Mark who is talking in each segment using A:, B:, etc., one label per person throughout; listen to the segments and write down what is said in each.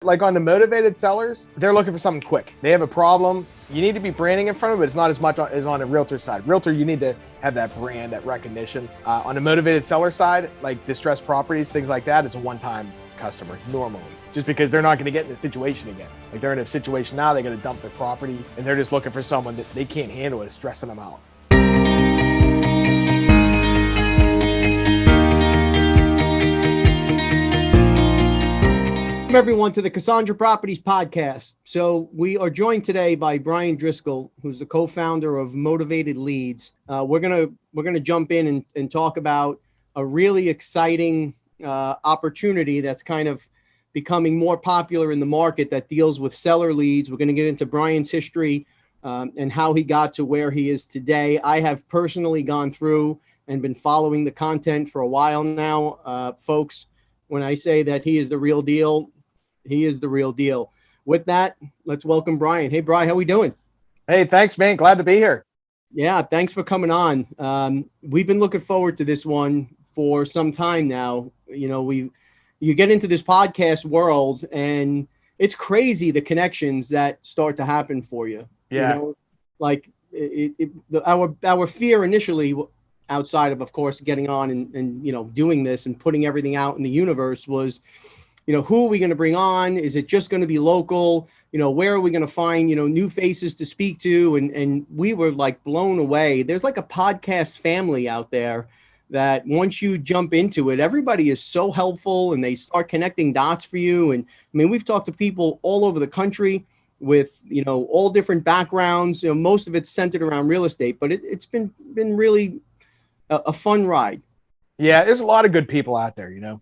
A: Like on the motivated sellers, they're looking for something quick. They have a problem. You need to be branding in front of it. It's not as much as on a realtor side. Realtor, you need to have that brand, that recognition. On the motivated seller side, like distressed properties, things like that, it's a one-time customer normally, just because they're not going to get in this situation again. Like they're in a situation now, they got to dump their property and they're just looking for someone that they can't handle it, stressing them out.
B: Welcome everyone to the Casandra Properties podcast. So we are joined today by Bryan Driscoll, who's the co-founder of Motivated-Leads. We're gonna jump in and talk about a really exciting opportunity that's kind of becoming more popular in the market that deals with seller leads. We're going to get into Bryan's history and how he got to where he is today. I have personally gone through and been following the content for a while now, folks. When I say that he is the real deal, he is the real deal. With that, let's welcome Bryan. Hey, Bryan, how we doing?
A: Hey, thanks, man. Glad to be here.
B: Yeah, thanks for coming on. We've been looking forward to this one for some time now. You know, you get into this podcast world, and it's crazy the connections that start to happen for you.
A: Yeah.
B: You know, like our fear initially, outside of course, getting on and you know, doing this and putting everything out in the universe was, you know, who are we going to bring on? Is it just going to be local? You know, where are we going to find, you know, new faces to speak to? And we were like blown away. There's like a podcast family out there that once you jump into it, everybody is so helpful and they start connecting dots for you. And I mean, we've talked to people all over the country with, you know, all different backgrounds. You know, most of it's centered around real estate, but it's been really a fun ride.
A: Yeah, there's a lot of good people out there, you know.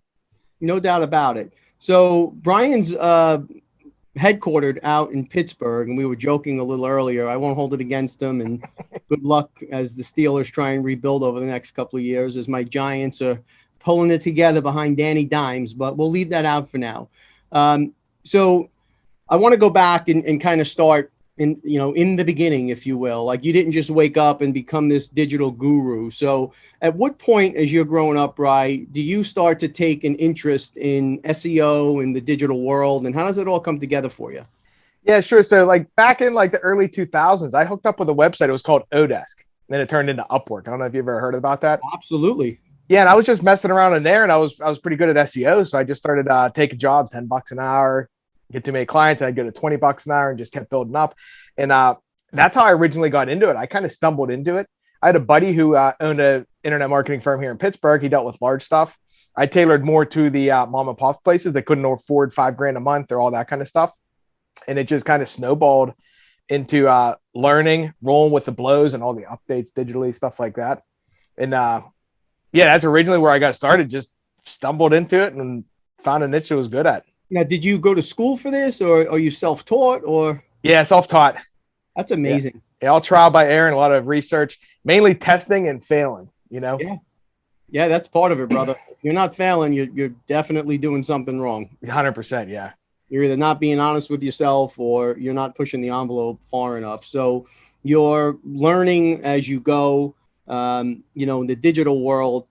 B: No doubt about it. So Bryan's headquartered out in Pittsburgh, and we were joking a little earlier. I won't hold it against him, and good luck as the Steelers try and rebuild over the next couple of years, as my Giants are pulling it together behind Danny Dimes, but we'll leave that out for now. So I want to go back and kind of start in the beginning, if you will. Like, you didn't just wake up and become this digital guru. So at what point, as you're growing up, Bryan, do you start to take an interest in SEO in the digital world, and how does it all come together for you?
A: Yeah, sure. So like back in like the early 2000s, I hooked up with a website. It was called Odesk. Then it turned into Upwork. I don't know if you've ever heard about that.
B: Absolutely.
A: Yeah, and I was just messing around in there, and I was pretty good at SEO. So I just started taking jobs, $10 an hour, get too many clients, and I'd go to $20 an hour and just kept building up. And that's how I originally got into it. I kind of stumbled into it. I had a buddy who owned an internet marketing firm here in Pittsburgh. He dealt with large stuff. I tailored more to the mom and pop places that couldn't afford $5,000 a month or all that kind of stuff. And it just kind of snowballed into learning, rolling with the blows and all the updates digitally, stuff like that. And yeah, that's originally where I got started. Just stumbled into it and found a niche I was good at.
B: Now, did you go to school for this, or are you self-taught, or?
A: Yeah, self-taught.
B: That's amazing.
A: Yeah, all trial by error and a lot of research, mainly testing and failing, you know?
B: Yeah, that's part of it, brother. If you're not failing, you're definitely doing something wrong.
A: 100%, yeah.
B: You're either not being honest with yourself or you're not pushing the envelope far enough. So you're learning as you go. You know, in the digital world,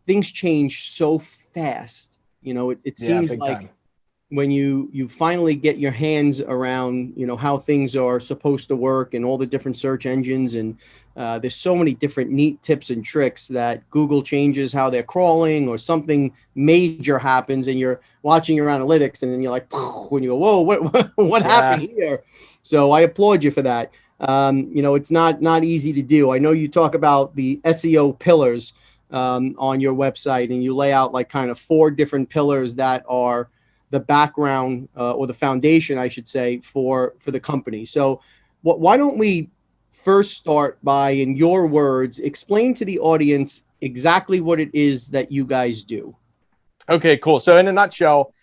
B: things change so fast. You know, it seems like time. When you finally get your hands around, you know, how things are supposed to work and all the different search engines, and there's so many different neat tips and tricks that Google changes how they're crawling, or something major happens and you're watching your analytics and then you're like, when you go, whoa, what happened here? So I applaud you for that. You know, it's not easy to do. I know you talk about the SEO pillars on your website, and you lay out like kind of 4 different pillars that are the background or the foundation, I should say, for the company. So why don't we first start by, in your words, explain to the audience exactly what it is that you guys do.
A: Okay, cool. So in a nutshell,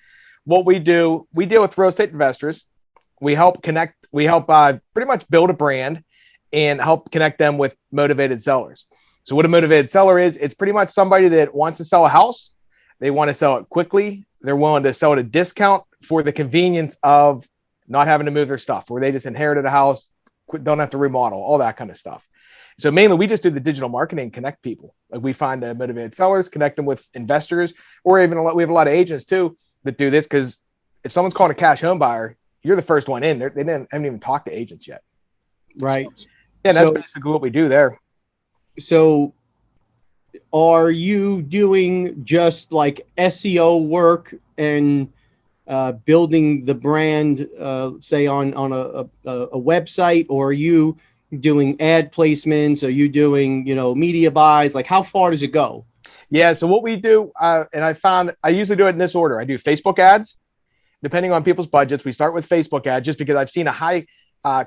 A: what we do, we deal with real estate investors. We help pretty much build a brand and help connect them with motivated sellers. So what a motivated seller is, it's pretty much somebody that wants to sell a house. They want to sell it quickly. They're willing to sell at a discount for the convenience of not having to move their stuff, where they just inherited a house, don't have to remodel, all that kind of stuff. So mainly we just do the digital marketing, connect people. Like, we find the motivated sellers, connect them with investors, or even we have a lot of agents too that do this, because if someone's calling a cash home buyer, you're the first one in. Haven't even talked to agents yet.
B: Right.
A: So, yeah, that's basically what we do there.
B: So are you doing just like SEO work and building the brand, say on a website, or are you doing ad placements? Are you doing, media buys? Like, how far does it go?
A: Yeah. So what we do, and I usually do it in this order. I do Facebook ads, depending on people's budgets. We start with Facebook ads just because I've seen a high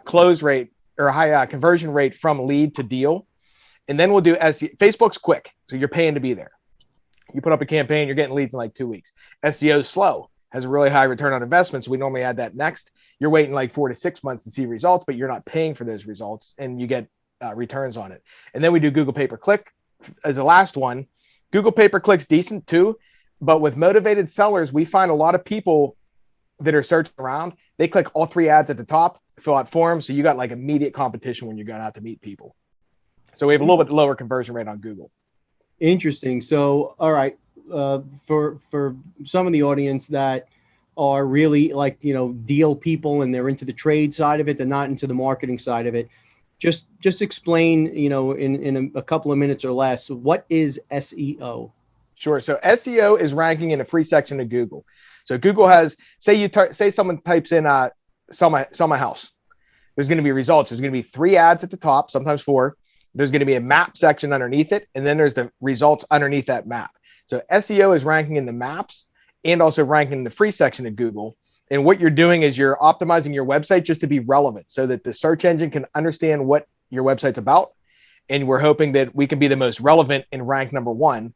A: close rate or a high conversion rate from lead to deal. And then we'll do SEO. Facebook's quick, so you're paying to be there. You put up a campaign, you're getting leads in like 2 weeks. SEO is slow, has a really high return on investment, so we normally add that next. You're waiting like 4 to 6 months to see results, but you're not paying for those results, and you get returns on it. And then we do Google pay-per-click as the last one. Google pay-per-click's decent too, but with motivated sellers, we find a lot of people that are searching around, they click all 3 ads at the top, fill out forms, so you got like immediate competition when you're going out to meet people. So we have a little bit lower conversion rate on Google.
B: Interesting. So, all right, for some of the audience that are really like, deal people and they're into the trade side of it, they're not into the marketing side of it. Just explain, in a couple of minutes or less, what is SEO?
A: Sure. So SEO is ranking in a free section of Google. So Google has, say someone types in sell my house. There's going to be results. There's going to be 3 ads at the top, sometimes 4. There's going to be a map section underneath it, and then there's the results underneath that map. So SEO is ranking in the maps and also ranking in the free section of Google. And what you're doing is you're optimizing your website just to be relevant so that the search engine can understand what your website's about. And we're hoping that we can be the most relevant and rank number 1.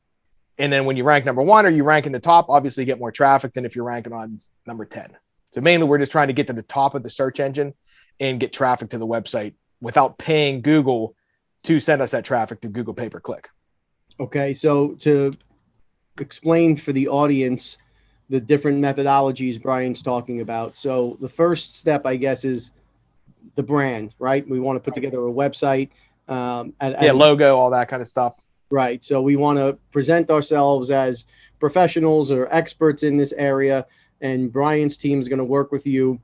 A: And then when you rank number 1 or you rank in the top, obviously you get more traffic than if you're ranking on number 10. So mainly we're just trying to get to the top of the search engine and get traffic to the website without paying Google to send us that traffic through Google pay-per-click.
B: Okay, so to explain for the audience the different methodologies Bryan's talking about. So the first step, I guess, is the brand, right? We want to put together a website.
A: Logo, all that kind of stuff.
B: Right. So we want to present ourselves as professionals or experts in this area, and Bryan's team is going to work with you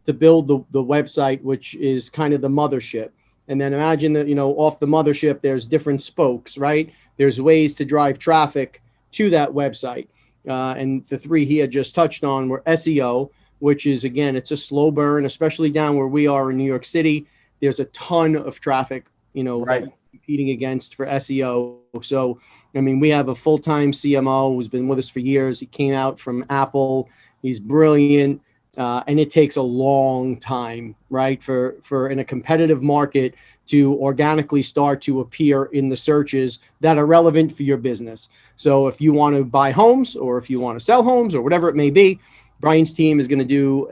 B: to build the website, which is kind of the mothership. And then imagine that, off the mothership, there's different spokes, right? There's ways to drive traffic to that website. And the 3 he had just touched on were SEO, which is, again, it's a slow burn, especially down where we are in New York City. There's a ton of traffic, right, that we're competing against for SEO. So, I mean, we have a full-time CMO who's been with us for years. He came out from Apple. He's brilliant. And it takes a long time, right, for in a competitive market to organically start to appear in the searches that are relevant for your business. So if you want to buy homes or if you want to sell homes or whatever it may be, Bryan's team is going to do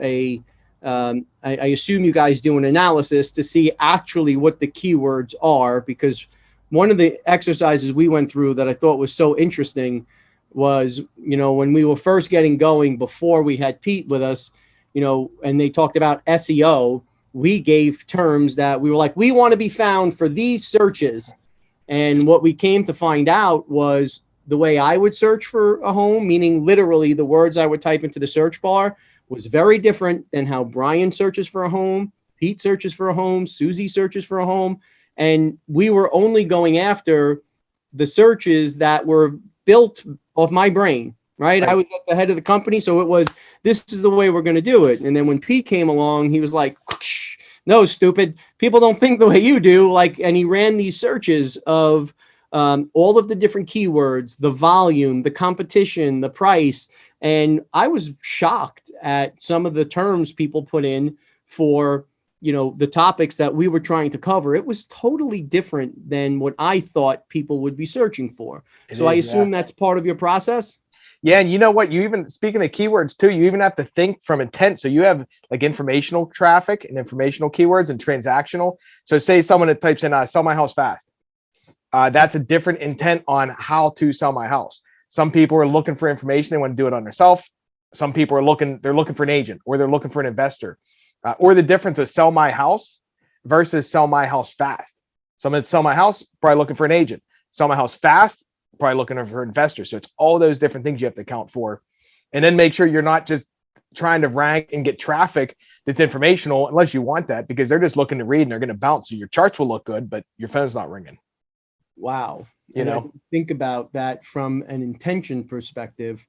B: I assume you guys do an analysis to see actually what the keywords are, because one of the exercises we went through that I thought was so interesting was, when we were first getting going before we had Pete with us, and they talked about SEO, we gave terms that we were like, we want to be found for these searches. And what we came to find out was the way I would search for a home, meaning literally the words I would type into the search bar, was very different than how Bryan searches for a home, Pete searches for a home, Susie searches for a home. And we were only going after the searches that were built off my brain. Right. I was at the head of the company. So it was, this is the way we're going to do it. And then when Pete came along, he was like, no, stupid. People don't think the way you do. And he ran these searches of all of the different keywords, the volume, the competition, the price. And I was shocked at some of the terms people put in for, the topics that we were trying to cover. It was totally different than what I thought people would be searching for. I assume that's part of your process.
A: Yeah. And you know what? You even, speaking of keywords too, you even have to think from intent. So you have like informational traffic and informational keywords and transactional. So say someone that types in sell my house fast. That's a different intent on how to sell my house. Some people are looking for information. They want to do it on themselves. Some people are they're looking for an agent, or they're looking for an investor, or the difference is sell my house versus sell my house fast. Someone that sell my house, probably looking for an agent. Sell my house fast, probably looking for investors. So it's all those different things you have to account for, and then make sure you're not just trying to rank and get traffic that's informational unless you want that, because they're just looking to read and they're going to bounce. So your charts will look good, but your phone's not ringing.
B: Wow.
A: You know,
B: think about that from an intention perspective.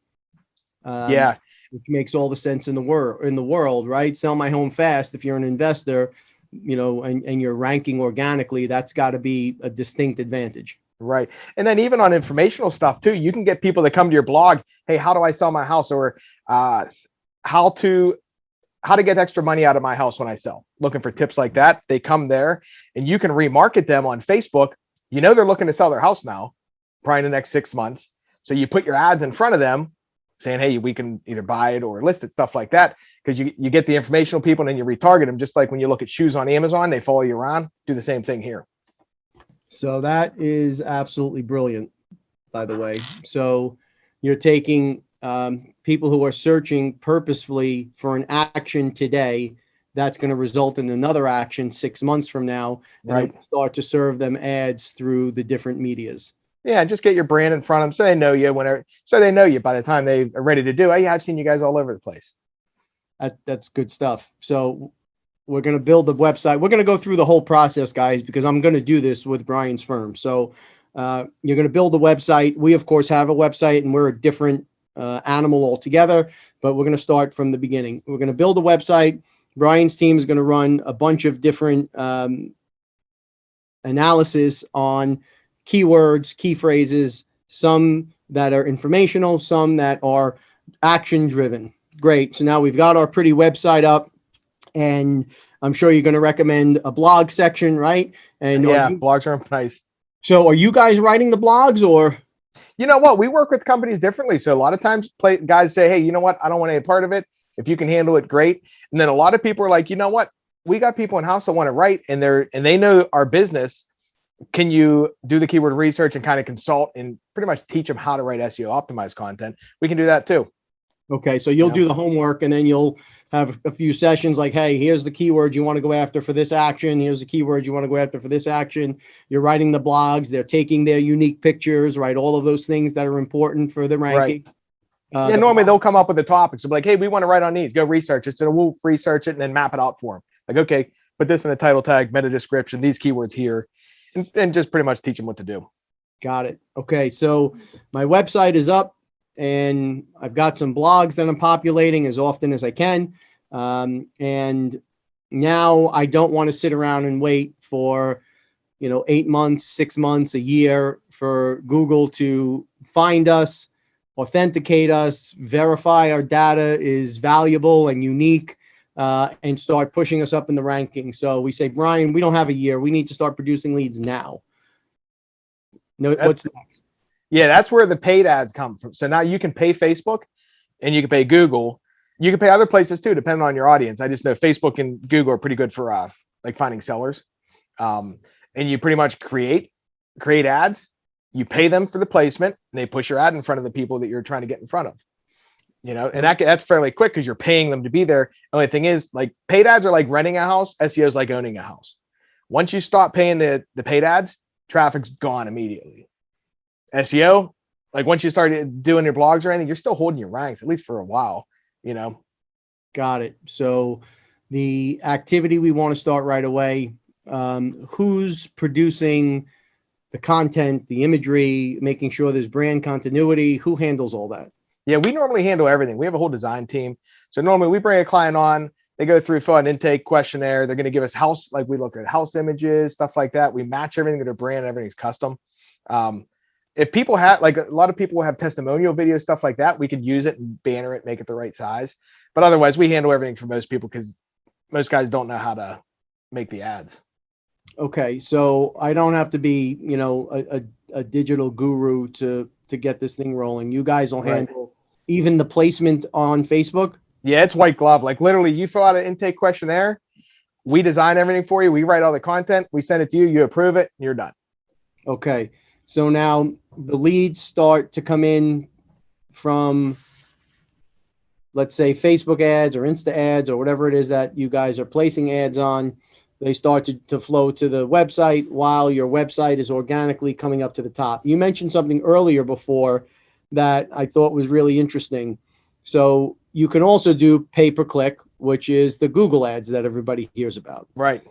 A: Yeah.
B: Which makes all the sense in the world, right? Sell my home fast. If you're an investor, you know, and you're ranking organically, that's got to be a distinct advantage.
A: Right. And then even on informational stuff too, you can get people that come to your blog. Hey, how do I sell my house? Or how to get extra money out of my house when I sell, looking for tips like that. They come there and you can remarket them on Facebook. You know, they're looking to sell their house now, probably in the next 6 months. So you put your ads in front of them saying, hey, we can either buy it or list it, stuff like that. Because you get the informational people and then you retarget them. Just like when you look at shoes on Amazon, they follow you around. Do the same thing here.
B: So that is absolutely brilliant, by the way. So you're taking people who are searching purposefully for an action today that's going to result in another action 6 months from now, and
A: right.
B: Start to serve them ads through the different medias.
A: Yeah, just get your brand in front of them so they know you so they know you by the time they are ready to do. Hey, I've seen you guys all over the place.
B: That's good stuff. So we're going to build the website. We're going to go through the whole process, guys, because I'm going to do this with Bryan's firm. So you're going to build a website. We, of course, have a website, and we're a different animal altogether, but we're going to start from the beginning. We're going to build a website. Bryan's team is going to run a bunch of different analysis on keywords, key phrases, some that are informational, some that are action driven. Great. So now we've got our pretty website up, and I'm sure you're going to recommend a blog section, right? And
A: yeah, blogs are nice.
B: So are you guys writing the blogs, or?
A: You know what? We work with companies differently. So a lot of times guys say, hey, you know what? I don't want any part of it. If you can handle it, great. And then a lot of people are like, you know what? We got people in house that want to write, and they know our business. Can you do the keyword research and kind of consult and pretty much teach them how to write SEO optimized content? We can do that too.
B: Okay. So you'll do the homework, and then you'll have a few sessions like, hey, here's the keywords you want to go after for this action. Here's the keywords you want to go after for this action. You're writing the blogs. They're taking their unique pictures, right? All of those things that are important for the ranking.
A: Right. Normally they'll come up with the topics. So like, hey, we want to write on these. Go research it. So we'll research it and then map it out for them. Like, okay, put this in the title tag, meta description, these keywords here. And just pretty much teach them what to do. Got it.
B: Okay. So my website is up, and I've got some blogs that I'm populating as often as I can. And now I don't want to sit around and wait for, 8 months, 6 months, a year for Google to find us, authenticate us, verify our data is valuable and unique, and start pushing us up in the ranking. So we say, Bryan, we don't have a year. We need to start producing leads now. What's next?
A: Yeah, that's where the paid ads come from. So now you can pay Facebook and you can pay Google. You can pay other places too, depending on your audience. I just know Facebook and Google are pretty good for like finding sellers. And you pretty much create ads. You pay them for the placement, and they push your ad in front of the people that you're trying to get in front of. And that's fairly quick because you're paying them to be there. The only thing is, like, paid ads are like renting a house. SEO is like owning a house. Once you stop paying the paid ads, traffic's gone immediately. SEO, like once you start doing your blogs or anything, you're still holding your ranks, at least for a while,
B: Got it. So the activity we want to start right away, who's producing the content, the imagery, making sure there's brand continuity, who handles all that?
A: Yeah, we normally handle everything. We have a whole design team. So normally we bring a client on, they go through fill an intake questionnaire. They're going to give us we look at house images, stuff like that. We match everything to their brand. Everything's custom. If people have, like, a lot of people have testimonial videos, stuff like that, we could use it and banner it, make it the right size. But otherwise we handle everything for most people because most guys don't know how to make the ads.
B: Okay. So I don't have to be, a digital guru to get this thing rolling. You guys will handle even the placement on Facebook.
A: Yeah, it's white glove. Like, literally, you fill out an intake questionnaire, we design everything for you, we write all the content, we send it to you, you approve it, and you're done.
B: Okay. So now the leads start to come in from, let's say, Facebook ads or Insta ads or whatever it is that you guys are placing ads on. They start to flow to the website while your website is organically coming up to the top. You mentioned something earlier before that I thought was really interesting. So you can also do pay-per-click, which is the Google ads that everybody hears about.
A: Right.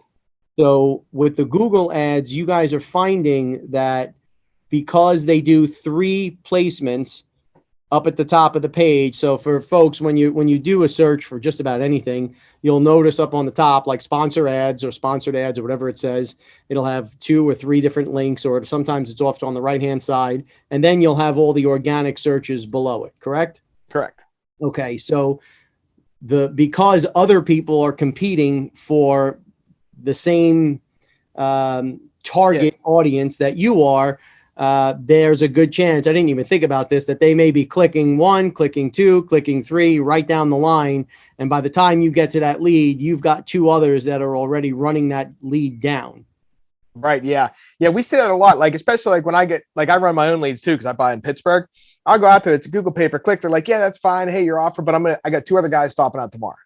B: So with the Google ads, you guys are finding that because they do 3 placements up at the top of the page. So for folks, when you do a search for just about anything, you'll notice up on the top, like sponsor ads or sponsored ads or whatever it says, it'll have 2 or 3 different links, or sometimes it's off on the right-hand side. And then you'll have all the organic searches below it, correct?
A: Correct.
B: Okay. So because other people are competing for the same target audience that you are, there's a good chance, I didn't even think about this, that they may be clicking 1, clicking 2, clicking 3, right down the line. And by the time you get to that lead, you've got 2 others that are already running that lead down.
A: Right. Yeah. Yeah. We see that a lot. Like, especially like when I run my own leads too, because I buy in Pittsburgh. I'll go out there. It's a Google pay-per-click. They're like, yeah, that's fine. Hey, your offer, but I got 2 other guys stopping out tomorrow.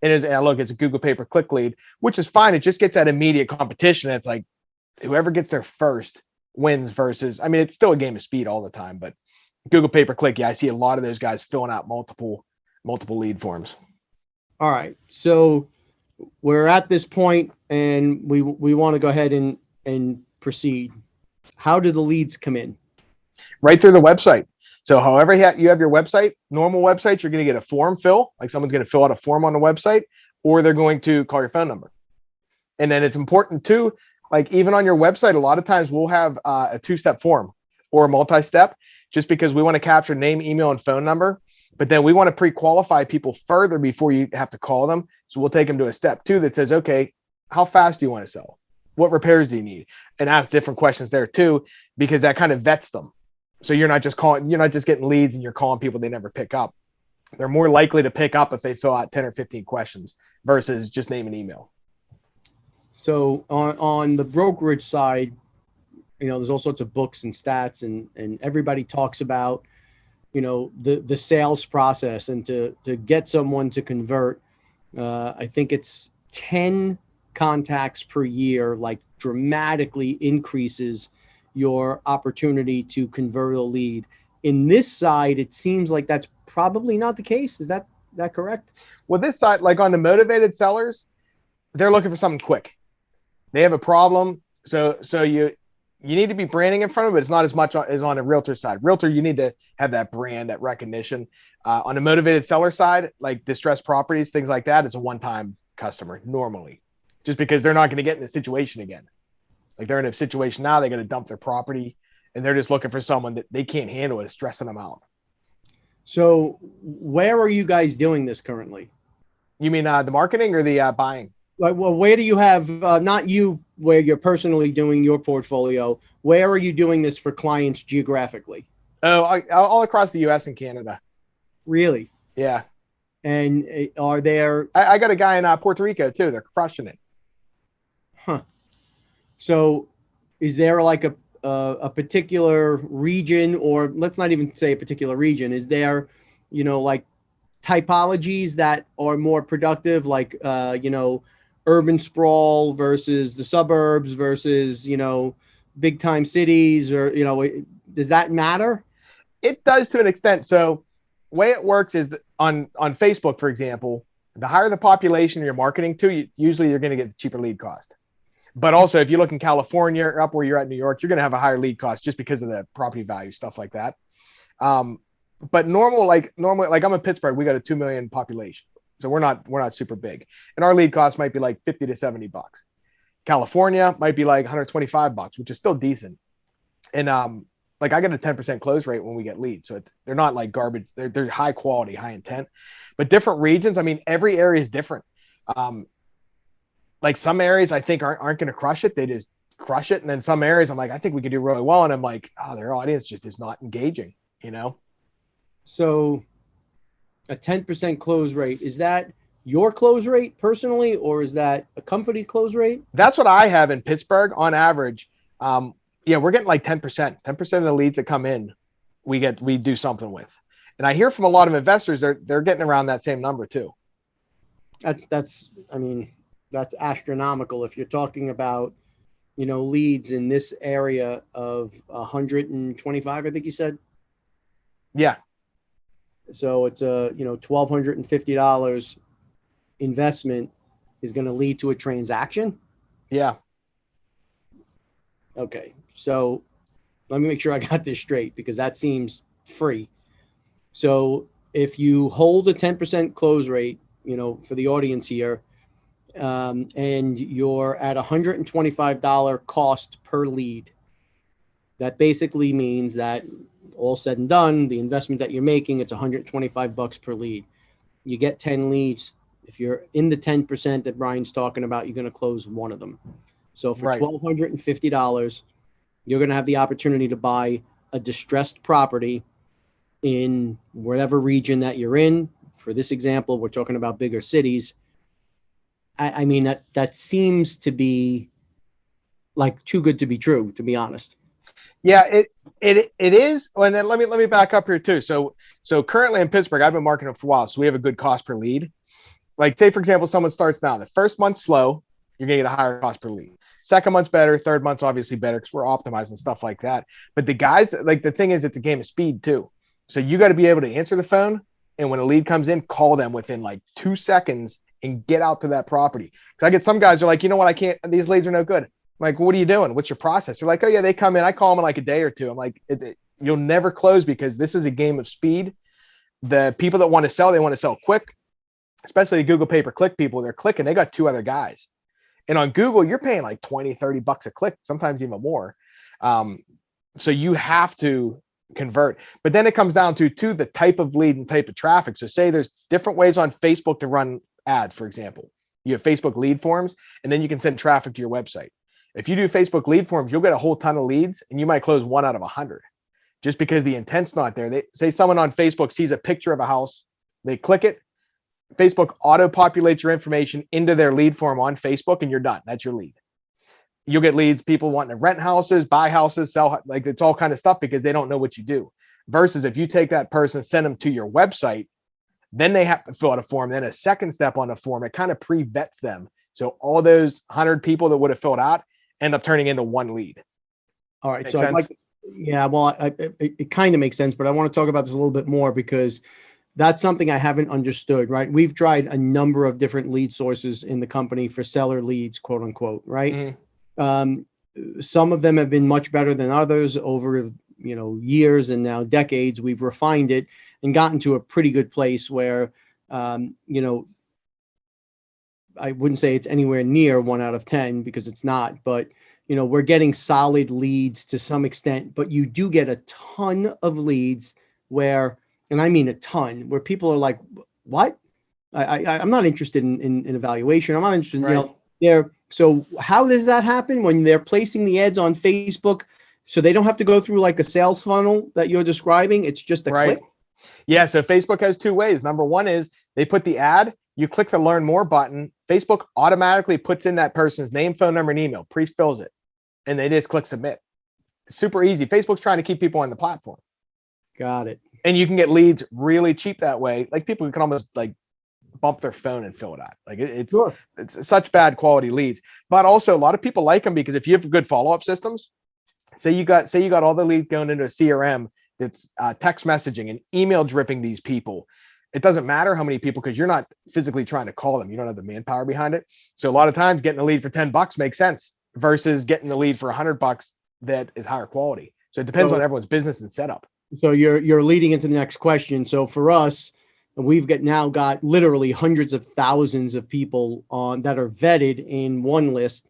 A: And look, it's a Google pay-per-click lead, which is fine. It just gets that immediate competition. It's like whoever gets there first wins versus, I mean, it's still a game of speed all the time, but Google pay-per-click. Yeah. I see a lot of those guys filling out multiple lead forms.
B: All right. So we're at this point and we want to go ahead and proceed. How do the leads come in?
A: Right through the website. So however you have your website, normal websites, you're going to get a form fill, like someone's going to fill out a form on the website, or they're going to call your phone number. And then it's important too, like even on your website, a lot of times we'll have a 2-step form or a multi-step, just because we want to capture name, email, and phone number. But then we want to pre-qualify people further before you have to call them. So we'll take them to a step 2 that says, okay, how fast do you want to sell? What repairs do you need? And ask different questions there too, because that kind of vets them. So you're not just getting leads and you're calling people they never pick up. They're more likely to pick up if they fill out 10 or 15 questions versus just name and email.
B: So on the brokerage side, there's all sorts of books and stats and everybody talks about, the sales process, and to get someone to convert, I think it's 10 contacts per year, like dramatically increases your opportunity to convert a lead. In this side, it seems like that's probably not the case. Is that correct?
A: Well, this side, like on the motivated sellers, they're looking for something quick. They have a problem. So you need to be branding in front of it. It's not as much as on a realtor side. Realtor, you need to have that brand, that recognition. On the motivated seller side, like distressed properties, things like that, it's a one-time customer normally, just because they're not going to get in the situation again. Like they're in a situation now, they're going to dump their property and they're just looking for someone that they can't handle it, is stressing them out.
B: So where are you guys doing this currently?
A: You mean the marketing or the buying?
B: Like, well, where do you have, not you, where you're personally doing your portfolio, where are you doing this for clients geographically?
A: Oh, all across the US and Canada.
B: Really?
A: Yeah.
B: And are there...
A: I got a guy in Puerto Rico too. They're crushing it.
B: Huh. So is there like a particular region, or let's not even say a particular region, is there, like typologies that are more productive, like, urban sprawl versus the suburbs versus, big time cities, or, does that matter?
A: It does to an extent. So the way it works is that on Facebook, for example, the higher the population you're marketing to, usually you're going to get the cheaper lead cost. But also, if you look in California or up where you're at in New York, you're going to have a higher lead cost just because of the property value, stuff like that. But normally, like I'm in Pittsburgh, we got a 2 million population. So we're not super big. And our lead cost might be like 50 to 70 bucks. California might be like 125 bucks, which is still decent. And like I get a 10% close rate when we get leads. So they're not like garbage. They're high quality, high intent. But different regions, I mean, every area is different. Like some areas I think aren't going to crush it. They just crush it. And then some areas I'm like, I think we could do really well. And I'm like, oh, their audience just is not engaging,
B: So a 10% close rate, is that your close rate personally, or is that a company close rate?
A: That's what I have in Pittsburgh on average. Yeah, we're getting like 10% of the leads that come in, we do something with. And I hear from a lot of investors, they're getting around that same number too.
B: That's astronomical. If you're talking about, leads in this area of 125, I think you said.
A: Yeah.
B: So it's a, $1,250 investment is going to lead to a transaction.
A: Yeah.
B: Okay. So let me make sure I got this straight, because that seems free. So if you hold a 10% close rate, for the audience here, and you're at $125 cost per lead, that basically means that all said and done, the investment that you're making, it's $125 per lead. You get 10 leads. If you're in the 10% that Bryan's talking about, you're going to close one of them. So for
A: Right.
B: $1,250, you're going to have the opportunity to buy a distressed property in whatever region that you're in. For this example, we're talking about bigger cities. I mean, that seems to be like too good to be true, to be honest.
A: Yeah, it is. And then let me back up here too. So currently in Pittsburgh, I've been marketing for a while, so we have a good cost per lead. Like, say for example, someone starts now. The first month's slow, you're gonna get a higher cost per lead. Second month's better. Third month's obviously better because we're optimizing stuff like that. But the guys, like, the thing is, it's a game of speed too. So you got to be able to answer the phone, and when a lead comes in, call them within like 2 seconds and get out to that property. Because I get some guys are like, you know what, I can't. These leads are no good. I'm like, what are you doing? What's your process? They're like, oh yeah, they come in. I call them in like a day or two. I'm like, you'll never close because this is a game of speed. The people that want to sell, they want to sell quick, especially Google pay-per-click people. They're clicking. They got two other guys. And on Google, you're paying like 20, 30 bucks a click, sometimes even more. So you have to convert. But then it comes down to the type of lead and type of traffic. So say there's different ways on Facebook to run ads, for example. You have Facebook lead forms, and then you can send traffic to your website. If you do Facebook lead forms, you'll get a whole ton of leads, and you might close 1 out of 100 just because the intent's not there. They say someone on Facebook sees a picture of a house, they click it, Facebook auto-populates your information into their lead form on Facebook, and you're done. That's your lead. You'll get leads, people wanting to rent houses, buy houses, sell, like, it's all kind of stuff because they don't know what you do. Versus if you take that person, send them to your website, then they have to fill out a form. Then a second step on the form, it kind of pre-vets them. So all those 100 people that would have filled out end up turning into one lead.
B: All right. So I'd like, yeah, well, it kind of makes sense, but I want to talk about this a little bit more because that's something I haven't understood, right? We've tried a number of different lead sources in the company for seller leads, quote unquote, right? Some of them have been much better than others over, years and now decades. We've refined it and gotten to a pretty good place where, I wouldn't say it's anywhere near 1 out of 10 because it's not, but we're getting solid leads to some extent, but you do get a ton of leads where, and I mean a ton, where people are like, what? I'm not interested in evaluation. I'm not interested in, so how does that happen when they're placing the ads on Facebook? So they don't have to go through like a sales funnel that you're describing. It's just a click.
A: Yeah. So Facebook has 2 ways. Number one is they put the ad, you click the learn more button. Facebook automatically puts in that person's name, phone number, and email, pre-fills it, and they just click submit. Super easy. Facebook's trying to keep people on the platform.
B: Got it.
A: And you can get leads really cheap that way. Like, people can almost like bump their phone and fill it out. Like, it's such bad quality leads, but also a lot of people like them because if you have good follow-up systems, say you got all the leads going into a CRM that's text messaging and email dripping these people. It doesn't matter how many people, because you're not physically trying to call them. You don't have the manpower behind it. So a lot of times getting a lead for $10 makes sense versus getting the lead for $100 that is higher quality. So it depends on everyone's business and setup.
B: So you're leading into the next question. So for us, we've now got literally hundreds of thousands of people on that are vetted in one list.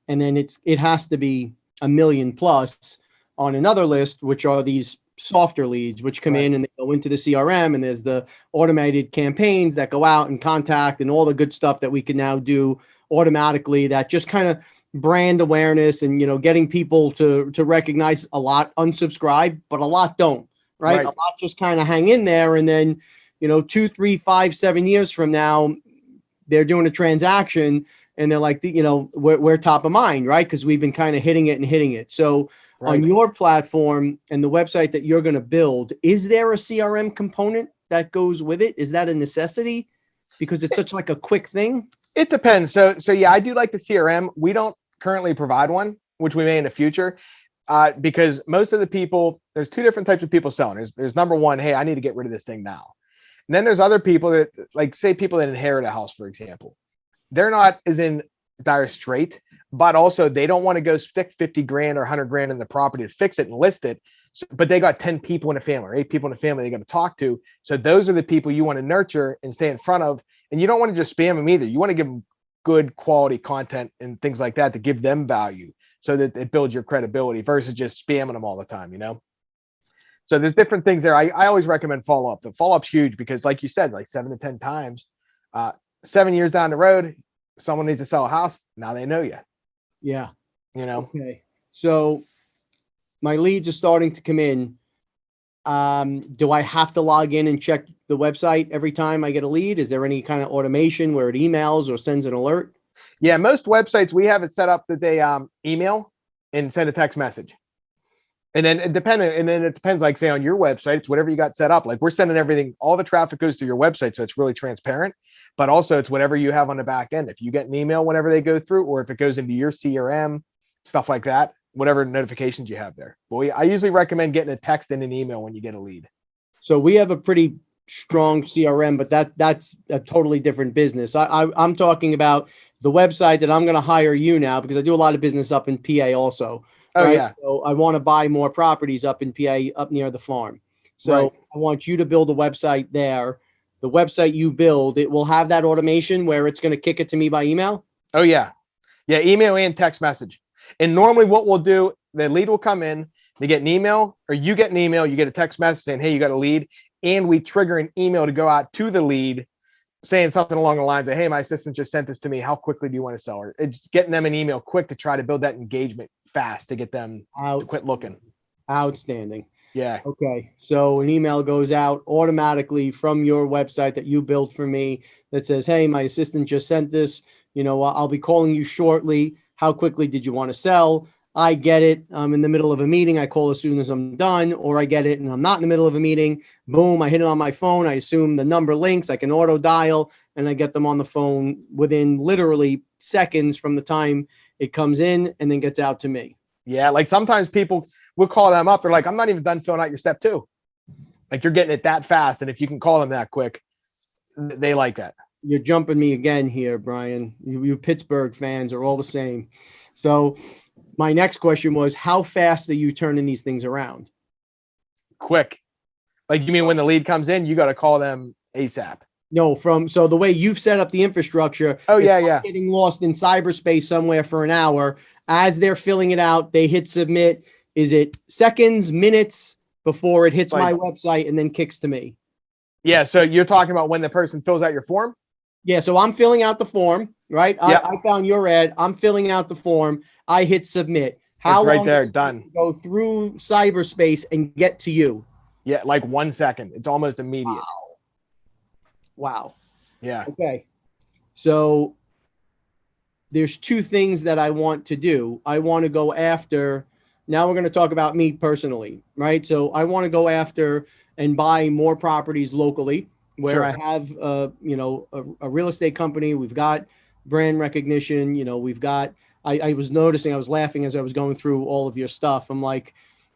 B: And then it has to be 1 million plus on another list, which are these softer leads, which come in and they go into the CRM, and there's the automated campaigns that go out and contact and all the good stuff that we can now do automatically that just kind of brand awareness and, getting people to recognize. A lot unsubscribe, but a lot don't, right? A lot just kind of hang in there. And then, 2, 3, 5, 7 years from now, they're doing a transaction and they're like, we're top of mind, right? Because we've been kind of hitting it. So on your platform and the website that you're going to build, is there a CRM component that goes with it? Is that a necessity because it's such like a quick thing?
A: It depends. So yeah, I do like the CRM. We don't currently provide one, which we may in the future, because most of the people, there's 2 different types of people selling. There's number one, hey, I need to get rid of this thing now. And then there's other people that, like, say people that inherit a house, for example. They're not as in dire strait, but also they don't want to go stick 50 grand or 100 grand in the property to fix it and list it. So, but they got 10 people in a family or 8 people in a family they got to talk to. So those are the people you want to nurture and stay in front of. And you don't want to just spam them either. You want to give them good quality content and things like that to give them value so that it builds your credibility versus just spamming them all the time, you know? So there's different things there. I always recommend follow-up. The follow-up's huge because, like you said, like 7 to 10 times, 7 years down the road, someone needs to sell a house. Now they know you.
B: Yeah.
A: You know?
B: Okay. So my leads are starting to come in. Do I have to log in and check the website every time I get a lead? Is there any kind of automation where it emails or sends an alert?
A: Yeah, most websites, we have it set up that they email and send a text message. And then it depends, like, say on your website, it's whatever you got set up. Like, we're sending everything, all the traffic goes to your website, so it's really transparent. But also it's whatever you have on the back end. If you get an email whenever they go through, or if it goes into your CRM, stuff like that, whatever notifications you have there. But I usually recommend getting a text and an email when you get a lead.
B: So we have a pretty strong CRM, but that's a totally different business. I'm talking about the website that I'm going to hire you now, because I do a lot of business up in PA also.
A: Oh,
B: right?
A: yeah.
B: So I want to buy more properties up in PA, up near the farm. So
A: Right.
B: I want you to build a website there. The website you build, it will have that automation where it's going to kick it to me by email.
A: Oh, yeah. Yeah. Email and text message. And normally what we'll do, the lead will come in, they get an email, or you get an email, you get a text message saying, hey, you got a lead. And we trigger an email to go out to the lead saying something along the lines of, hey, my assistant just sent this to me. How quickly do you want to sell? Or it's getting them an email quick to try to build that engagement fast to get them to quit looking.
B: Outstanding.
A: Yeah.
B: Okay. So an email goes out automatically from your website that you built for me that says, hey, my assistant just sent this. You know, I'll be calling you shortly. How quickly did you want to sell? I get it. I'm in the middle of a meeting. I call as soon as I'm done, or I get it and I'm not in the middle of a meeting. Boom. I hit it on my phone. I assume the number links. I can auto dial and I get them on the phone within literally seconds from the time it comes in and then gets out to me.
A: Yeah. Like sometimes people will call them up. They're like, I'm not even done filling out your step 2. Like you're getting it that fast. And if you can call them that quick, they like that.
B: You're jumping me again here, Bryan. You Pittsburgh fans are all the same. So my next question was, how fast are you turning these things around?
A: Quick. Like, you mean when the lead comes in, you got to call them ASAP?
B: No, so the way you've set up the infrastructure.
A: Oh, yeah.
B: Getting lost in cyberspace somewhere for an hour. As they're filling it out, they hit submit. Is it seconds, minutes before it hits my website and then kicks to me?
A: Yeah. So you're talking about when the person fills out your form?
B: Yeah. So I'm filling out the form, right?
A: Yep.
B: I found your ad. I'm filling out the form. I hit submit.
A: How long right there, done.
B: Go through cyberspace and get to you?
A: Yeah, like 1 second. It's almost immediate.
B: Wow.
A: Yeah.
B: Okay. So there's 2 things that I want to do. I want to go after. Now we're going to talk about me personally, right? So I want to go after and buy more properties locally where
A: Sure.
B: I have, a real estate company. We've got brand recognition. You know, we've got, I was noticing, I was laughing as I was going through all of your stuff. I'm like,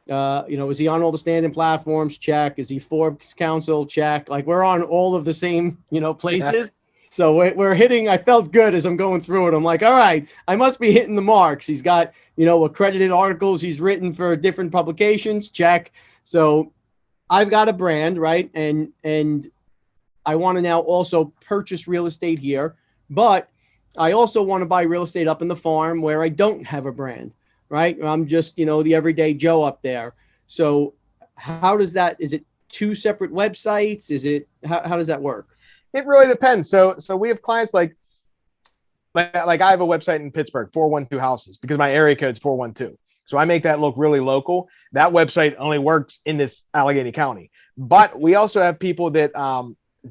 B: is he on all the standing platforms? Check. Is he Forbes Council? Check. Like we're on all of the same, places. So we're hitting, I felt good as I'm going through it. I'm like, all right, I must be hitting the marks. He's got, accredited articles he's written for different publications. Check. So I've got a brand, right? And I want to now also purchase real estate here, but I also want to buy real estate up in the farm where I don't have a brand, right? I'm just, the everyday Joe up there. So how does that, is it 2 separate websites? Is it, how does that work?
A: It really depends. So we have clients like I have a website in Pittsburgh, 412 houses, because my area code is 412. So I make that look really local. That website only works in this Allegheny County. But we also have people that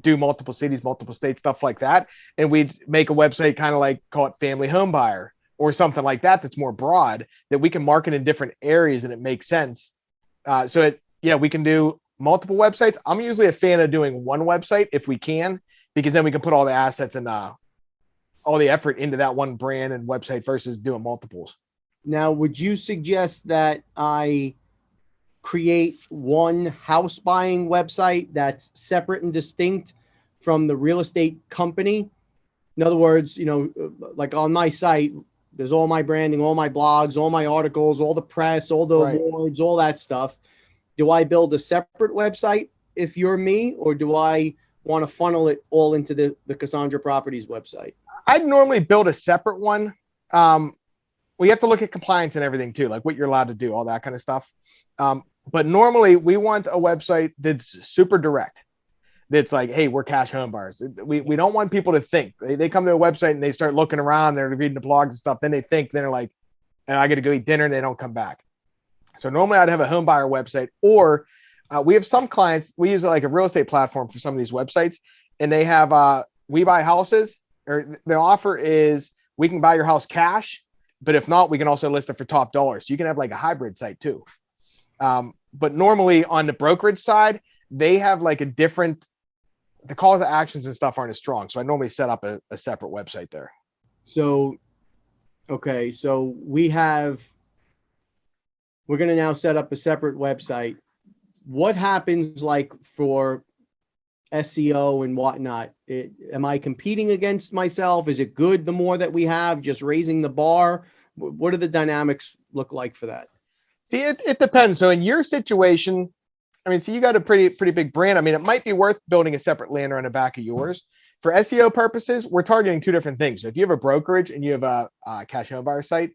A: do multiple cities, multiple states, stuff like that. And we'd make a website kind of like, call it Family Home Buyer or something like that that's more broad, that we can market in different areas and it makes sense. We can do multiple websites. I'm usually a fan of doing one website if we can, because then we can put all the assets and all the effort into that one brand and website versus doing multiples.
B: Now, would you suggest that I create one house buying website that's separate and distinct from the real estate company? In other words, like on my site, there's all my branding, all my blogs, all my articles, all the press, all the awards, all that stuff. Do I build a separate website if you're me, or do I want to funnel it all into the Casandra Properties website?
A: I'd normally build a separate one. We have to look at compliance and everything too, like what you're allowed to do, all that kind of stuff. But normally we want a website that's super direct. That's like, hey, we're cash home buyers. We don't want people to think. They come to a website and they start looking around, they're reading the blogs and stuff. Then they think, then they're like, I got to go eat dinner, and they don't come back. So normally I'd have a home buyer website, or we have some clients, we use like a real estate platform for some of these websites, and they have we buy houses, or the offer is we can buy your house cash, but if not, we can also list it for top dollar. So you can have like a hybrid site too. But normally on the brokerage side, they have like a different, the call to actions and stuff aren't as strong. So I normally set up a separate website there.
B: So, okay. So we're going to now set up a separate website. What happens like for SEO and whatnot? Am I competing against myself? Is it good the more that we have, just raising the bar? What do the dynamics look like for that?
A: See, it depends. So in your situation, I mean, so you got a pretty big brand. I mean, it might be worth building a separate lander on the back of yours. For SEO purposes, we're targeting two different things. So if you have a brokerage and you have a cash home buyer site,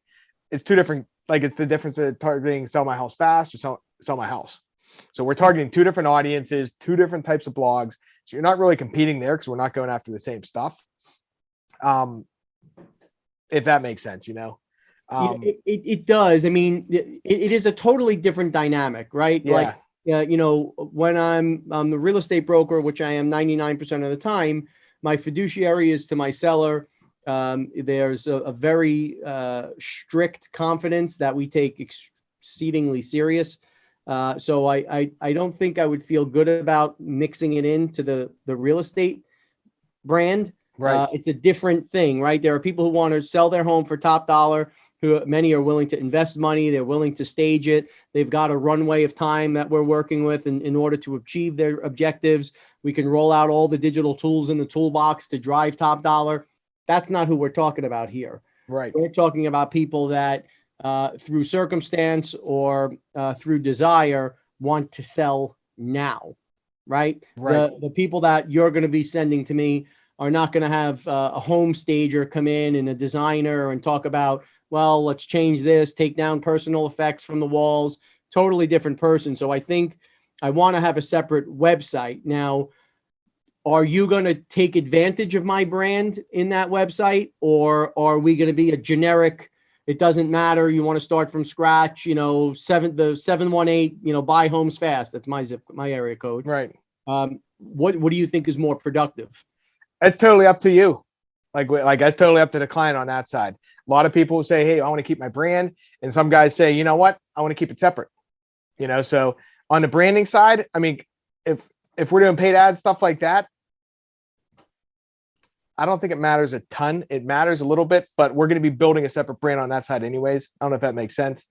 A: it's two different, like it's the difference of targeting sell my house fast or sell my house. So we're targeting two different audiences, two different types of blogs. So you're not really competing there because we're not going after the same stuff. If that makes sense,
B: It does. I mean, it is a totally different dynamic, right?
A: Yeah.
B: Like, when I'm the real estate broker, which I am 99% of the time, my fiduciary is to my seller. There's a very strict confidence that we take exceedingly serious. So I don't think I would feel good about mixing it into the real estate brand.
A: Right.
B: It's a different thing, right? There are people who want to sell their home for top dollar, who many are willing to invest money. They're willing to stage it. They've got a runway of time that we're working with in order to achieve their objectives. We can roll out all the digital tools in the toolbox to drive top dollar. That's not who we're talking about here.
A: Right.
B: We're talking about people that through circumstance or through desire want to sell now, right? The people that you're going to be sending to me are not going to have a home stager come in and a designer and talk about, well, let's change this, take down personal effects from the walls, totally different person. So I think I want to have a separate website. Now, are you going to take advantage of my brand in that website, or are we going to be a generic, it doesn't matter, you want to start from scratch, the 718, buy homes fast. That's my area code.
A: Right.
B: What do you think is more productive?
A: It's totally up to you. Like that's totally up to the client on that side. A lot of people will say, hey, I want to keep my brand. And some guys say, you know what? I want to keep it separate. So on the branding side, I mean, if we're doing paid ads, stuff like that, I don't think it matters a ton. It matters a little bit, but we're going to be building a separate brand on that side anyways. I don't know if that makes sense.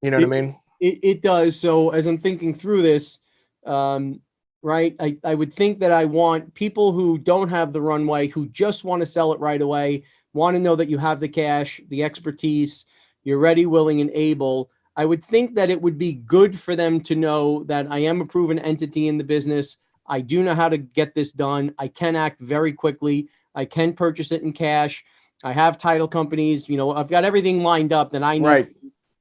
A: You know what I mean?
B: It does. So as I'm thinking through this, right, I would think that I want people who don't have the runway, who just want to sell it right away, want to know that you have the cash, the expertise, you're ready, willing, and able. I would think that it would be good for them to know that I am a proven entity in the business. I do know how to get this done. I can act very quickly. I can purchase it in cash. I have title companies. I've got everything lined up that I need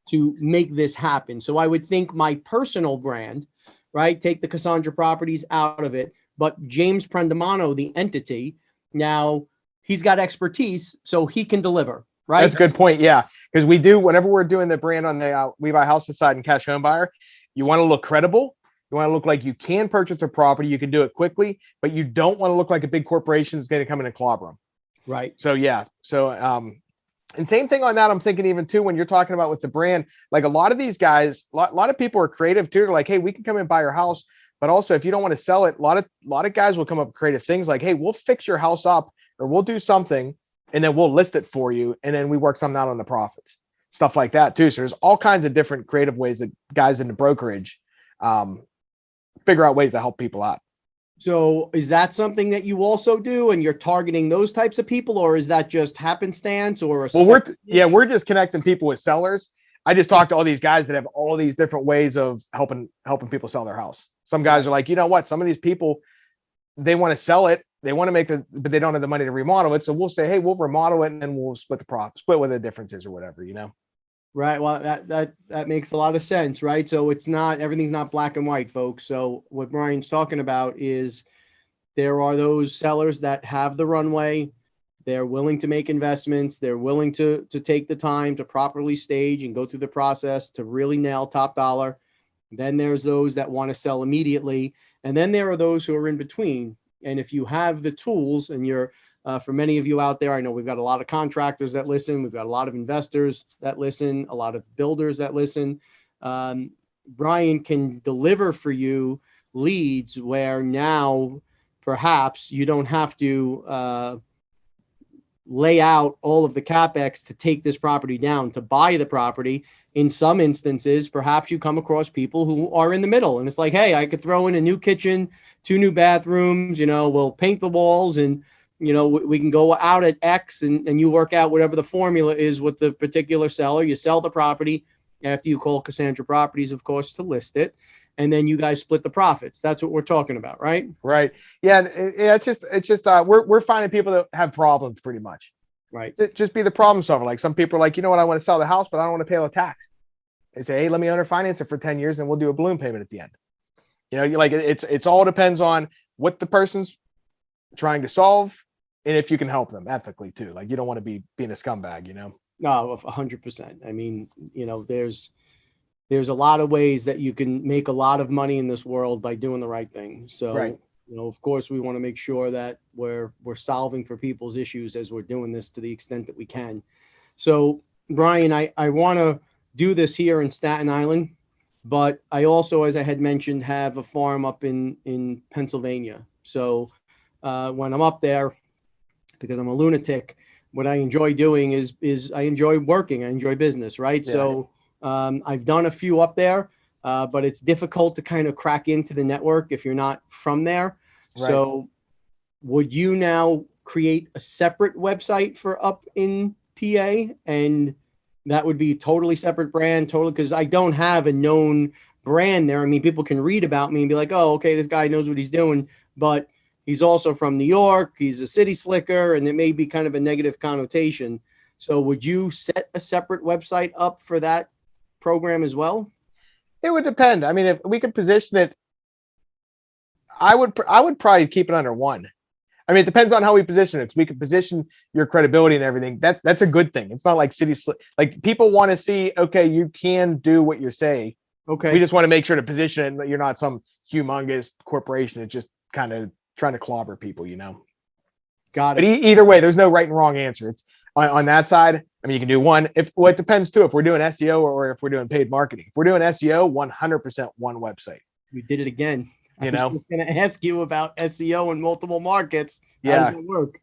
B: to make this happen. So I would think my personal brand, right, take the Casandra Properties out of it, but James Prendamano, the entity, now he's got expertise, so he can deliver. Right.
A: That's a good point. Yeah. Because we do, whenever we're doing the brand on the We Buy Houses side and cash home buyer, you want to look credible. You want to look like you can purchase a property. You can do it quickly, but you don't want to look like a big corporation is going to come in and clobber them.
B: Right.
A: So, yeah. So, and same thing on that. I'm thinking even too, when you're talking about with the brand, like a lot of these guys, a lot of people are creative too. They're like, hey, we can come in and buy your house. But also if you don't want to sell it, a lot of guys will come up with creative things like, hey, we'll fix your house up or we'll do something and then we'll list it for you. And then we work something out on the profits. stuff like that too. So there's all kinds of different creative ways that guys in the brokerage figure out ways to help people out.
B: So is that something that you also do and you're targeting those types of people, or is that just happenstance or
A: we're just connecting people with sellers. I just talk to all these guys that have all these different ways of helping people sell their house. Some guys are like, you know what? Some of these people, they want to sell it. They want to make but they don't have the money to remodel it. So we'll say, hey, we'll remodel it and then we'll split what the difference is or whatever, you know?
B: Right. Well, that makes a lot of sense, right? So everything's not black and white, folks. So what Bryan's talking about is there are those sellers that have the runway. They're willing to make investments. They're willing to take the time to properly stage and go through the process to really nail top dollar. Then there's those that want to sell immediately. And then there are those who are in between. And if you have the tools and you're, for many of you out there, I know we've got a lot of contractors that listen. We've got a lot of investors that listen, a lot of builders that listen. Bryan can deliver for you leads where now perhaps you don't have to lay out all of the CapEx to take this property down, to buy the property. In some instances, perhaps you come across people who are in the middle and it's like, hey, I could throw in a new kitchen, 2 new bathrooms, we'll paint the walls and, we can go out at X and you work out whatever the formula is with the particular seller. You sell the property after you call Casandra Properties, of course, to list it. And then you guys split the profits. That's what we're talking about, right?
A: Right. Yeah. It's just we're finding people that have problems pretty much.
B: Right.
A: Just be the problem solver. Like some people are like, you know what, I want to sell the house, but I don't want to pay all the tax. They say, hey, let me underfinance it for 10 years and we'll do a balloon payment at the end. You like it's all depends on what the person's trying to solve and if you can help them ethically too. Like you don't want to be being a scumbag,
B: No, 100%. I mean, there's a lot of ways that you can make a lot of money in this world by doing the right thing. So,
A: right.
B: Of course, we want to make sure that we're solving for people's issues as we're doing this to the extent that we can. So, Bryan, I want to do this here in Staten Island, but I also, as I had mentioned, have a farm up in Pennsylvania. So when I'm up there, because I'm a lunatic, what I enjoy doing is I enjoy working. I enjoy business, right? Yeah. So I've done a few up there, but it's difficult to kind of crack into the network if you're not from there. Right. So would you now create a separate website for up in PA? And that would be totally separate brand, totally, because I don't have a known brand there. I mean, people can read about me and be like, oh, okay, this guy knows what he's doing, but he's also from New York. He's a city slicker, and it may be kind of a negative connotation. So would you set a separate website up for that program as well?
A: It would depend. I mean, if we could position it, I would probably keep it under one. I mean, it depends on how we position it. So we can position your credibility and everything. That's a good thing. It's not like like people want to see, okay, you can do what you're saying.
B: Okay.
A: We just want to make sure to position it that you're not some humongous corporation. It's just kind of trying to clobber people,
B: Got it.
A: But either way, there's no right and wrong answer. It's on that side. I mean, you can do one. It depends too. If we're doing SEO or if we're doing paid marketing. If we're doing SEO, 100% one website.
B: We did it again. I was just going to ask you about SEO in multiple markets. How does it work?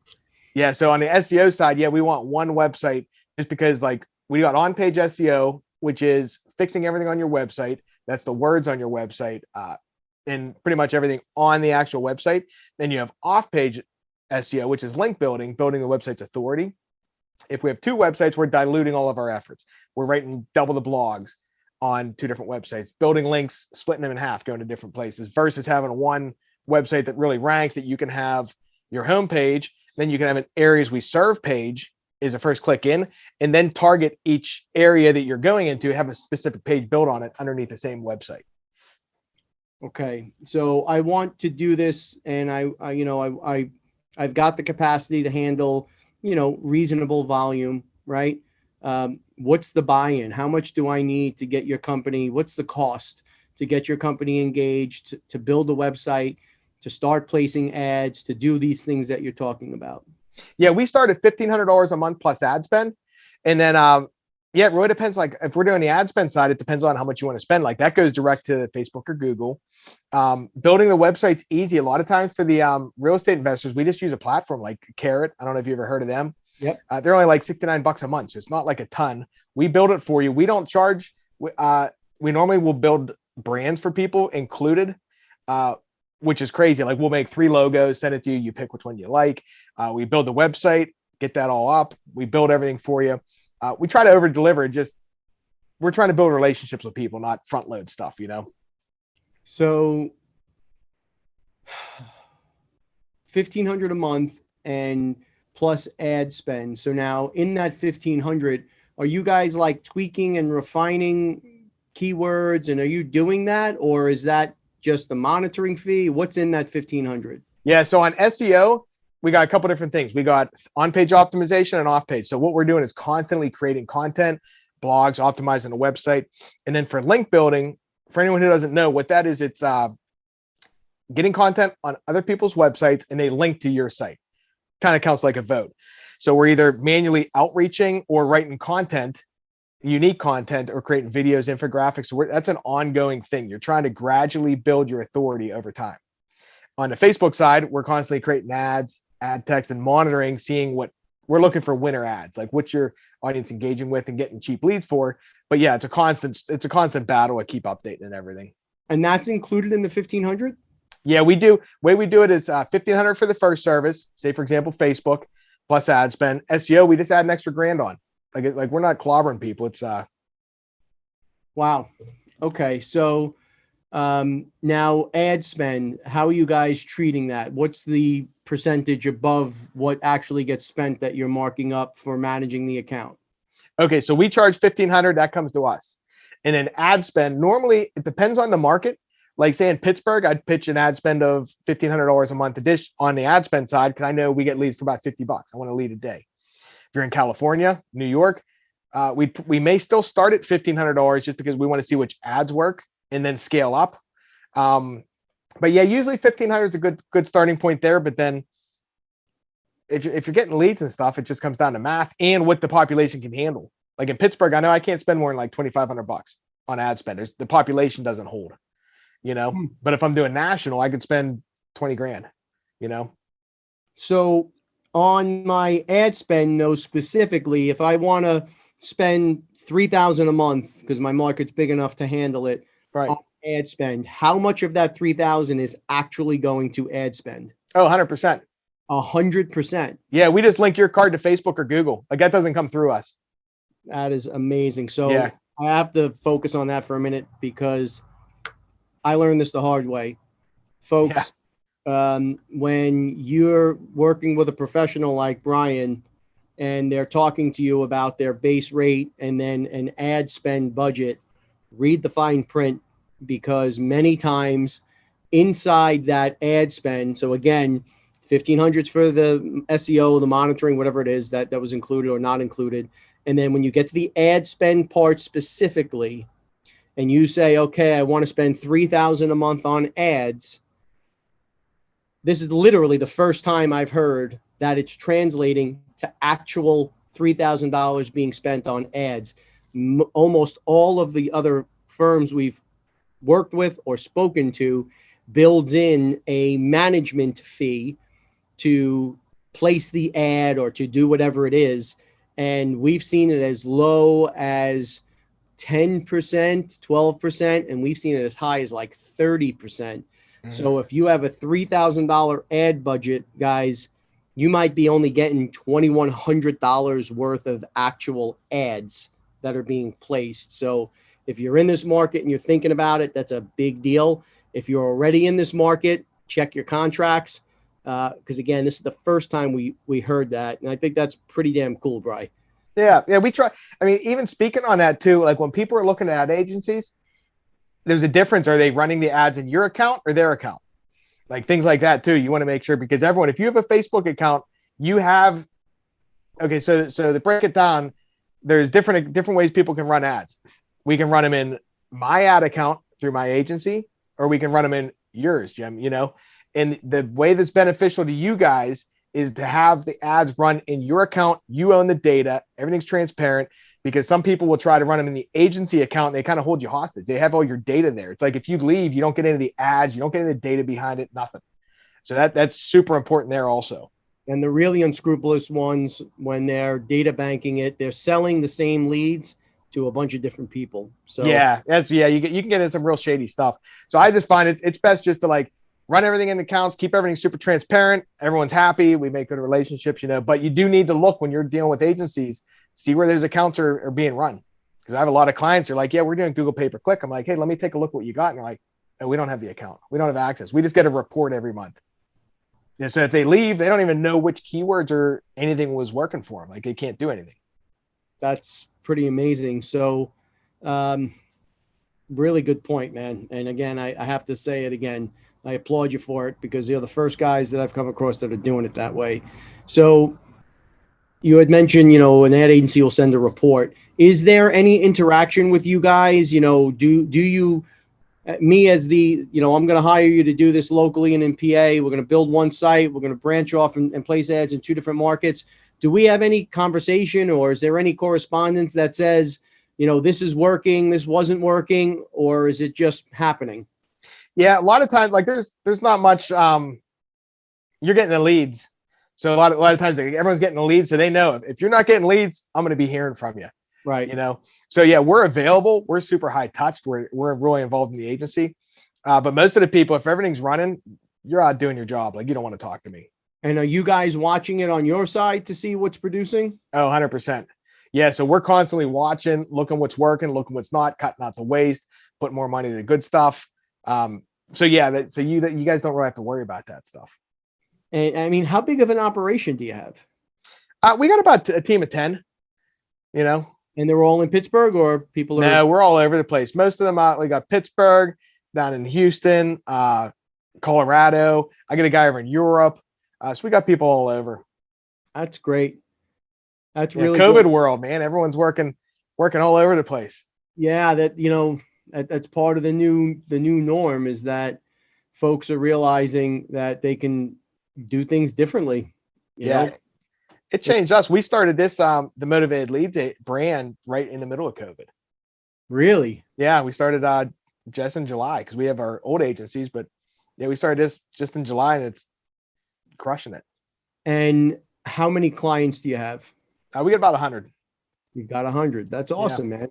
A: Yeah. So on the SEO side, we want one website just because like we got on-page SEO, which is fixing everything on your website. That's the words on your website and pretty much everything on the actual website. Then you have off-page SEO, which is link building the website's authority. If we have 2 websites, we're diluting all of our efforts. We're writing double the blogs on 2 different websites, building links, splitting them in half, going to different places versus having one website that really ranks, that you can have your homepage. Then you can have an areas we serve page is a first click in, and then target each area that you're going into, have a specific page built on it underneath the same website.
B: Okay. So I want to do this, and I've got the capacity to handle, reasonable volume, right? What's the buy-in? How much do I need to get your company? What's the cost to get your company engaged, to build a website, to start placing ads, to do these things that you're talking about?
A: Yeah, we start at $1,500 a month plus ad spend. And then, it really depends. Like if we're doing the ad spend side, it depends on how much you want to spend. Like that goes direct to Facebook or Google. Building the website's easy. A lot of times for the real estate investors, we just use a platform like Carrot. I don't know if you ever heard of them.
B: Yep.
A: They're only like $69 a month. So it's not like a ton. We build it for you. We don't charge. We normally will build brands for people included, which is crazy. Like we'll make 3 logos, send it to you. You pick which one you like. We build the website, get that all up. We build everything for you. We try to over deliver. We're trying to build relationships with people, not front load stuff, you know?
B: So 1,500 a month and plus ad spend. So now in that 1,500, are you guys like tweaking and refining keywords, and are you doing that, or is that just the monitoring fee? What's in that 1,500?
A: Yeah. So on SEO, we got a couple different things. We got on-page optimization and off-page. So what we're doing is constantly creating content, blogs, optimizing the website. And then for link building, for anyone who doesn't know what that is, it's getting content on other people's websites and they link to your site. Kind of counts like a vote. So we're either manually outreaching or writing content, unique content, or creating videos, infographics. So that's an ongoing thing. You're trying to gradually build your authority over time. On the Facebook side, we're constantly creating ads, ad text, and monitoring, seeing what we're looking for winner ads, like what's your audience engaging with and getting cheap leads for. But yeah, it's a constant battle. I keep updating and everything.
B: And that's included in the 1,500?
A: Yeah, we do. Way we do it is 1,500 for the first service. Say for example, Facebook plus ad spend. SEO, we just add an extra grand on. Like we're not clobbering people. It's
B: Wow. Okay. So now ad spend, how are you guys treating that? What's the percentage above what actually gets spent that you're marking up for managing the account?
A: okay. So we charge 1,500. That comes to us. And then ad spend, normally it depends on the market. Like say in Pittsburgh, I'd pitch an ad spend of $1,500 a month a dish on the ad spend side, because I know we get leads for about $50. I want to lead a day. If you're in California, New York, we may still start at $1,500 just because we want to see which ads work and then scale up. But yeah, usually 1,500 is a good starting point there. But then if you're getting leads and stuff, it just comes down to math and what the population can handle. Like in Pittsburgh, I know I can't spend more than like $2,500 on ad spend. The population doesn't hold, you know. But if I'm doing national, I could spend 20 grand, you know.
B: So on my ad spend, though, specifically, if I want to spend $3,000 a month because my market's big enough to handle it,
A: right,
B: on ad spend, how much of that $3,000 is actually going to ad spend?
A: Oh, 100%.
B: 100%.
A: Yeah, we just link your card to Facebook or Google. Like that doesn't come through us.
B: That is amazing. So
A: yeah.
B: I have to focus on that for a minute because I learned this the hard way. Folks, when you're working with a professional like Bryan and they're talking to you about their base rate and then an ad spend budget, read the fine print, because many times inside that ad spend, so again, 1,500 for the SEO, the monitoring, whatever it is that was included or not included. And then when you get to the ad spend part specifically, and you say, okay, I want to spend $3,000 a month on ads, this is literally the first time I've heard that it's translating to actual $3,000 being spent on ads. Almost all of the other firms we've worked with or spoken to builds in a management fee to place the ad or to do whatever it is. And we've seen it as low as 10%, 12%, and we've seen it as high as like 30%. So if you have a $3,000 ad budget, guys, you might be only getting $2,100 worth of actual ads that are being placed. So if you're in this market and you're thinking about it, that's a big deal. If you're already in this market, check your contracts. Because again, this is the first time we heard that. And I think that's pretty damn cool, Bri.
A: Yeah. We try. I mean, even speaking on that too, like when people are looking at ad agencies, there's a difference. Are they running the ads in your account or their account? Like things like that too. You want to make sure, because everyone, if you have a Facebook account, you have, okay. So to break it down, there's different ways people can run ads. We can run them in my ad account through my agency, or we can run them in yours, Jim, you know. And the way that's beneficial to you guys is to have the ads run in your account. You own the data. Everything's transparent, because some people will try to run them in the agency account and they kind of hold you hostage. They have all your data there. It's like if you leave, you don't get into the ads, you don't get into the data behind it, nothing. So that's super important there also.
B: And the really unscrupulous ones, when they're data banking it, they're selling the same leads to a bunch of different people. So
A: yeah, you can get into some real shady stuff. So I just find it's best just to like run everything in accounts, keep everything super transparent. Everyone's happy. We make good relationships, but you do need to look when you're dealing with agencies, see where those accounts are being run. Because I have a lot of clients who are like, yeah, we're doing Google pay-per-click. I'm like, hey, let me take a look at what you got. And they're like, oh, we don't have the account. We don't have access. We just get a report every month. And so if they leave, they don't even know which keywords or anything was working for them. Like they can't do anything.
B: that's pretty amazing. So really good point, man. And again, I have to say it again. I applaud you for it because you're the first guys that I've come across that are doing it that way. So you had mentioned, an ad agency will send a report. Is there any interaction with you guys? Do you, me as the, I'm going to hire you to do this locally and in PA. We're going to build one site. We're going to branch off and place ads in 2 different markets. Do we have any conversation, or is there any correspondence that says, this is working, this wasn't working, or is it just happening?
A: Yeah, a lot of times, like there's not much. You're getting the leads, so a lot of times like, everyone's getting the leads, so they know if you're not getting leads, I'm going to be hearing from you.
B: Right.
A: So yeah, we're available. We're super high touched. We're really involved in the agency, but most of the people, if everything's running, you're out doing your job. Like you don't want to talk to me.
B: And are you guys watching it on your side to see what's producing?
A: Oh, 100%. Yeah. So we're constantly watching, looking what's working, looking what's not, cutting out the waste, putting more money to the good stuff. So yeah, you guys don't really have to worry about that stuff.
B: And I mean, how big of an operation do you have?
A: We got about a team of 10,
B: And they're all in Pittsburgh, or people are?
A: No, we're all over the place. Most of them, we got Pittsburgh, down in Houston, Colorado. I got a guy over in Europe. So we got people all over.
B: That's great. That's
A: really
B: COVID
A: good. World, man. Everyone's working all over the place.
B: Yeah, that's part of the new norm, is that folks are realizing that they can do things differently. You know?
A: It changed us. We started this the Motivated-Leads brand right in the middle of COVID.
B: Really?
A: Yeah, we started just in July because we have our old agencies, but yeah, we started this just in July and it's crushing it.
B: And how many clients do you have?
A: We got about 100.
B: You've got 100. That's awesome, man.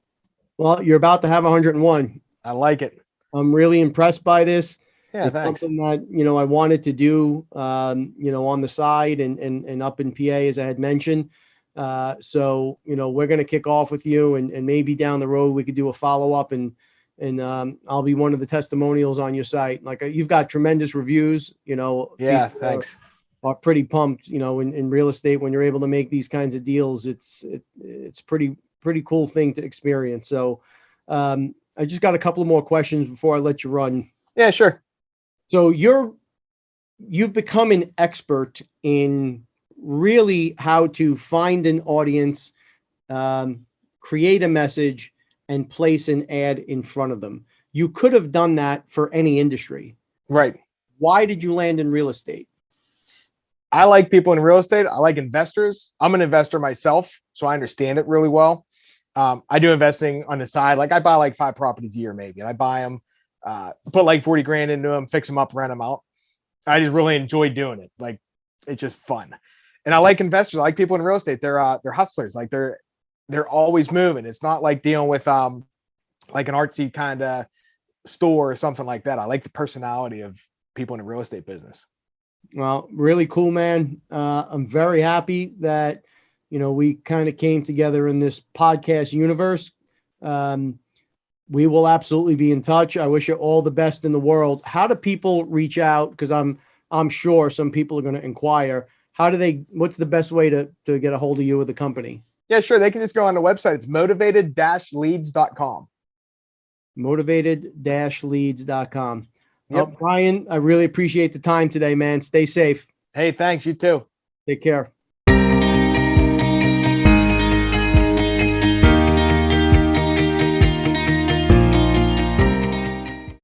B: Well, you're about to have 101.
A: I like it. I'm
B: really impressed by this.
A: Yeah, thanks.
B: Something that, I wanted to do, on the side and up in PA, as I had mentioned. So, we're going to kick off with you, and maybe down the road we could do a follow-up, and I'll be one of the testimonials on your site. Like you've got tremendous reviews,
A: Yeah, thanks.
B: Are pretty pumped, in real estate when you're able to make these kinds of deals. It's pretty cool thing to experience. So I just got a couple of more questions before I let you run.
A: Yeah, sure.
B: So you've become an expert in really how to find an audience, create a message, and place an ad in front of them. You could have done that for any industry.
A: Right.
B: Why did you land in real estate?
A: I like people in real estate. I like investors. I'm an investor myself, so I understand it really well. I do investing on the side. Like I buy like 5 properties a year, maybe, and I buy them, put like 40 grand into them, fix them up, rent them out. I just really enjoy doing it. Like it's just fun. And I like investors. I like people in real estate. They're hustlers. Like they're always moving. It's not like dealing with like an artsy kind of store or something like that. I like the personality of people in the real estate business.
B: Well, really cool, man. I'm very happy that, we kind of came together in this podcast universe. We will absolutely be in touch. I wish you all the best in the world. How do people reach out? Because I'm sure some people are going to inquire. What's the best way to get a hold of you or the company?
A: Yeah, sure. They can just go on the website. It's motivated-leads.com.
B: Motivated-leads.com.
A: Yep.
B: Well, Bryan, I really appreciate the time today, man. Stay safe.
A: Hey, thanks. You too.
B: Take care.